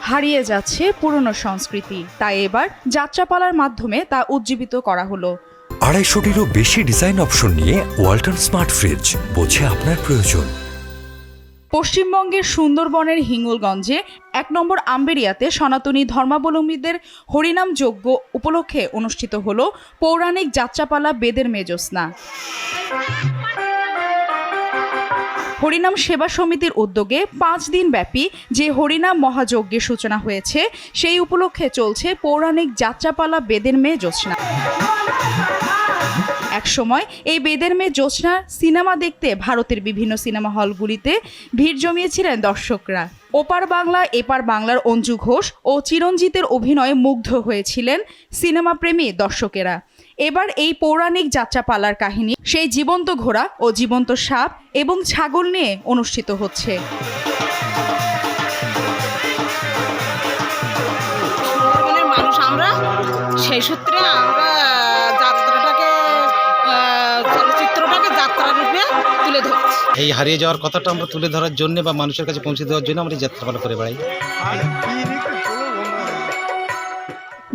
হারিয়ে যাচ্ছে পুরনো সংস্কৃতি, তাই এবার যাত্রাপালার মাধ্যমে তা উজ্জীবিত করা হলো। 250-টিরও বেশি ডিজাইন অপশন নিয়ে ওয়ালটন স্মার্ট ফ্রিজ, বোঝে আপনার প্রয়োজন। পশ্চিমবঙ্গের সুন্দরবনের হিঙ্গলগঞ্জে 1 নম্বর আম্বেরিয়াতে সনাতনী ধর্মাবলম্বীদের হরিনাম যজ্ঞ উপলক্ষে অনুষ্ঠিত হল পৌরাণিক যাত্রাপালা বেদের মেয়ে জ্যোৎস্না। হরিনাম সেবা সমিতির উদ্যোগে 5 দিন ব্যাপী যে হরিনাম মহাযজ্ঞের সূচনা হয়েছে, সেই উপলক্ষে চলছে পৌরাণিক যাত্রাপালা বেদের মেয়ে জ্যোৎস্না। একসময় এই বেদের মেয়ে জ্যোৎস্নার সিনেমা দেখতে ভারতের বিভিন্ন সিনেমা হলগুলিতে ভিড় জমিয়েছিলেন দর্শকরা। ওপার বাংলা এপার বাংলার অঞ্জু ঘোষ ও চিরঞ্জিতের অভিনয়ে মুগ্ধ হয়েছিলেন সিনেমা প্রেমী দর্শকেরা। এবার এই পৌরাণিক যাত্রাপালার কাহিনী সেই জীবন্ত ঘোড়া ও জীবন্ত সাপ এবং ছাগল নিয়ে অনুষ্ঠিত হচ্ছে। মানুষ আমরা সেই সূত্রে আমরা চলচ্চিত্রটাকে যাত্রা রূপে তুলে ধরছি। এই হারিয়ে যাওয়ার কথাটা আমরা তুলে ধরার জন্য বা মানুষের কাছে পৌঁছে দেওয়ার জন্য আমরা যাত্রাপালা করে বেড়াই।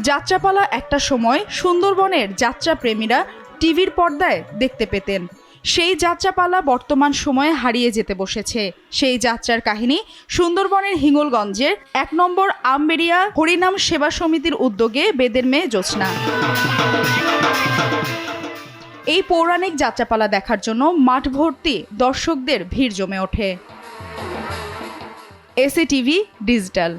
যাত্রাপালা একটা সময় সুন্দরবনের যাত্রা প্রেমীরা টিভির পর্দায় দেখতে পেতেন। সেই যাত্রাপালা বর্তমান সময়ে হারিয়ে যেতে বসেছে। সেই যাত্রার কাহিনী সুন্দরবনের হিঙ্গলগঞ্জের 1 নম্বর আম্বেরিয়া হরিনাম সেবা সমিতির উদ্যোগে বেদের মেয়ে জ্যোৎস্না। এই পৌরাণিক যাত্রাপালা দেখার জন্য মাঠ ভর্তি দর্শকদের ভিড় জমে ওঠে। SA TV digital.